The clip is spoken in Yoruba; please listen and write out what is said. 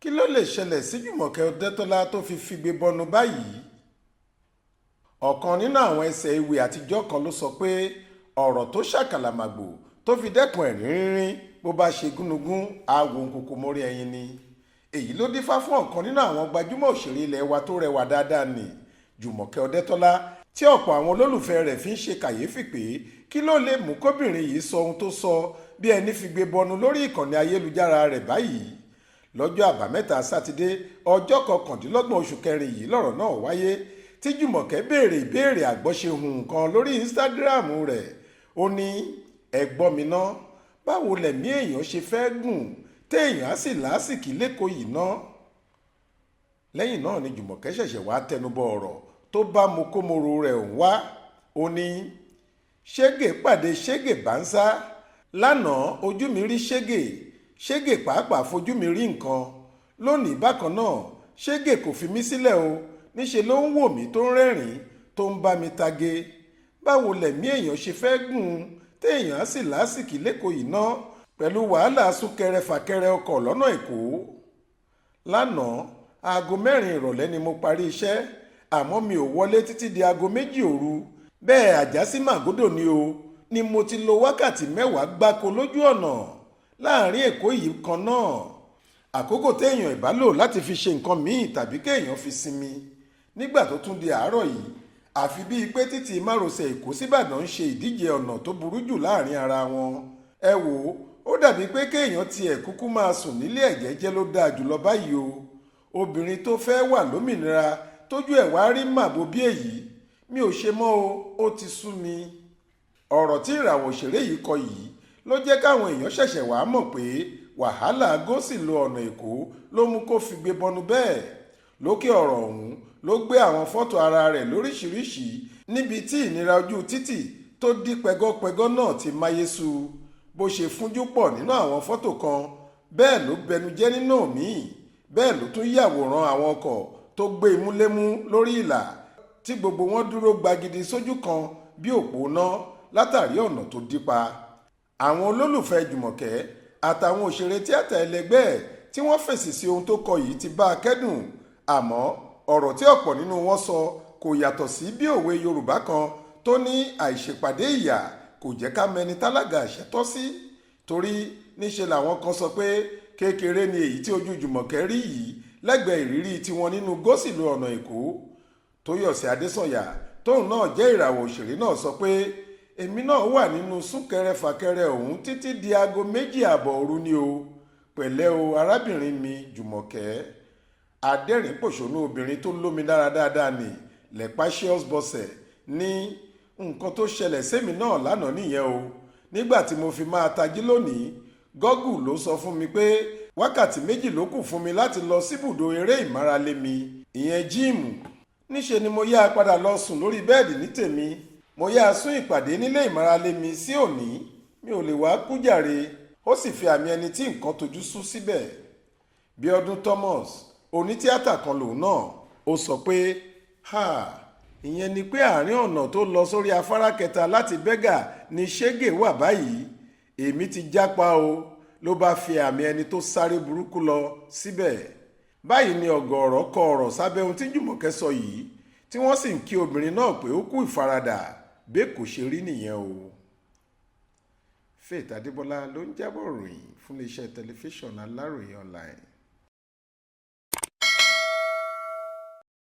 kí ló lè ṣẹlẹ̀ sí Jumọkẹ Ọdetọla tó fi Figbe Bọnu báyìí? Ọ̀kan nínú àwọn ẹsẹ̀ ewì àtijọ́ kan ló sọ pé ọ̀rọ̀ tó ṣàkàlàmàgbò tó fi dẹ́kun ẹ̀rín rínrín bó bá ṣe gúnugún àwò nkòkò mórí ẹyin ni. Èyí ló dífá fún ọ̀kan nínú àwọn gbajúmọ̀ òṣèré ilẹ̀ wa tó rẹwà dáadáa ní Jumọkẹ Ọdetọla, tí ọ̀pọ̀ àwọn olólùfẹ́ rẹ̀ fi ń ṣe kàyéfì pé kí ló lè mú kóbìnrin yìí sọ ohun tó sọ bí ẹni Figbe Bọnu lórí ìkànnì ayélujára rẹ̀ báyìí. Lọ́jọ́ àbámẹ́ta sátidé ọjọ́ 29 oṣù kẹrin yìí lọ́rọ̀ náà wáyé tí Jumọkẹ béèrè ìbéèrè àgbọ́ṣehun kan lórí Instagram rẹ̀. Ó ní, ẹ gbọ́ mi ná, báwo lẹ̀mí èèyàn ṣe fẹ́ gùn téèyàn á sì lásìkí lẹ́kọ̀ọ́ yìí ná. Lẹ́yìn náà ni Jumọkẹ ṣẹ̀ṣẹ̀ wá tẹnubọ ọ̀rọ̀ tó bá mokomoro rẹ̀ òun wá. Ó ní, ṣégè pàdé ṣégè bánsá lánàá, ojú mi rí ṣégè pàápàá fojú mi rí nǹkan. Lónìí bákan náà ṣégè kò fi mí sílẹ̀ o, níṣe ló ń wò mí tó ń rẹ́rìn-ín tó ń bá mi tage. Báwo lẹ̀mí èèyàn ṣe fẹ́ gùn téèyàn á sì lásìkí lẹ́kọ̀ọ́ yìí ná pẹ̀lú wàhálà súnkẹrẹ fàkẹrẹ ọkọ̀ lọ́nà Èkó. Lánàá aago 4 ìrọ̀lẹ́ ni mo parí iṣẹ́, àmọ́ mi ò wọlé títí di aago 2 òru. Bẹ́ẹ̀ àjásí màgódò ni o, ni mo ti lo wákàtí 10 gbáko lójú ọ̀nà láàrin Èkó yìí kan náà. Àkókò téèyàn ìbá lò láti fi ṣe nǹkan míì tàbí kéèyàn fi sinmi. Nígbà tó tún di àárọ̀ yìí, àfi bíi pé títí márosẹ̀ Èkó síbàdàn ń ṣe ìdíje ọ̀nà tó burú jù láàrin ara wọn. Ẹ wò ó dàbí pé kéèyàn tiẹ̀ kúkú máa sùn nílé ẹ̀jẹ̀jẹ́ ló dáa jùlọ báyìí o. Obìnrin tó fẹ́ wà lómìnira tójú ẹ̀ wá rí màbo bí èyí, mi ò ṣe mọ́ o, ó ti sú mi. Ọ̀rọ̀ tí ìràwọ̀ òṣèré yìí kọ yìí ló jẹ́ káwọn èèyàn ṣẹ̀ṣẹ̀ wá mọ̀ pé wàhálà gósì lo ọ̀nà Èkó ló mú kó Figbe Bọnu bẹ́ẹ̀. Lókè ọ̀rọ̀ ọ̀hún ló gbé àwọn fọ́tò ara rẹ̀ lóríṣiríṣi níbi tí ìnira ojú títì tó dí pẹgọ́pẹgọ́ náà ti máyé sú. Bó ṣe fúnjú pọ̀ nínú àwọn fọ́tò kan, bẹ́ẹ̀ ló bẹnujẹ́ nínú míì. Bẹ́ẹ̀ ló tún yàwòrán àwọn ọkọ̀ tó gbé imúlémú lórí ìlà tí gbogbo wọn dúró gbagidi sójú kan bí òpóná látàrí ọ̀nà tó dípa. Àwọn olólùfẹ́ Jumọkẹ àtàwọn òṣèré tíátà ẹlẹgbẹ́ ẹ̀ tí wọ́n fèsì sí ohun tó kọ yìí ti bá a kẹ́dùn, àmọ́ ọ̀rọ̀ tí ọ̀pọ̀ nínú wọn sọ kò yàtọ̀ sí bí òwe Yorùbá kan tó ní àìṣèpàdé ìyà kò jẹ́ ká mẹni tálága àṣẹ tọ́ sí. Torí níṣe làwọn kan sọ pé kékeré ni èyí tí ojú Jumọkẹ rí yìí lẹ́gbẹ̀ẹ́ ìrírí tiwọn nínú gósìlú ọ̀nà Èkó. Tóyọ̀sí Adésànyà tóun náà jẹ́ ìràwọ̀ òṣèré náà sọ pé èmi náà wà nínú súnkẹrẹ fàkẹrẹ ọ̀hún títí di aago 2 òru ni o. Pẹ̀lẹ́ o arábìnrin mi Jumọkẹ. Adẹ́rìn-pòṣónú obìnrin tó lómi dáradára ní Lepasius Bọ́sẹ̀ ní nǹkan tó ṣẹlẹ̀ sẹ́mi náà lánàá nìyẹn o. Nígbà tí mo fi máa tají lónìí, Google ló sọ fún mi pé wákàtí 2 ló kù fún mi láti lọ síbùdó eré ìmárale mi, ìyẹn jíìmù. Níṣe ni mo yá padà lọ sùn lórí bẹ́ẹ̀dì ní tèmi. Mo yá sún ìpàdé nílé ìmárale mi sí òní. Mi ò lè wá kú jàre. Ó sì fi àmì ẹni tí nǹkan tojú sú síbẹ̀. Bíọ́dún Thomas, onítíátà kan lòun náà, ó sọ pé ìyẹn ni pé àárín ọ̀nà tó lọ sórí afárá kẹta láti bẹ́gà ni ṣégè wà báyìí. Èmi ti jápa o, ló bá fi àmì ẹni tó sáré burúkú lọ síbẹ̀. Báyìí ni ọ̀gọ̀ọ̀rọ̀ kọ ọ̀rọ̀ sábẹ́ ohun tí Jumọkẹ sọ yìí, tí wọ́n sì ń kí obìnrin náà pé ó kú ìfaradà bẹ́ẹ̀ kò ṣe rí nìyẹn o. Faith Adébọ́lá ló ń jábọ̀ ròyìn fún iléeṣẹ́ tẹlifíṣàn Aláròyé online.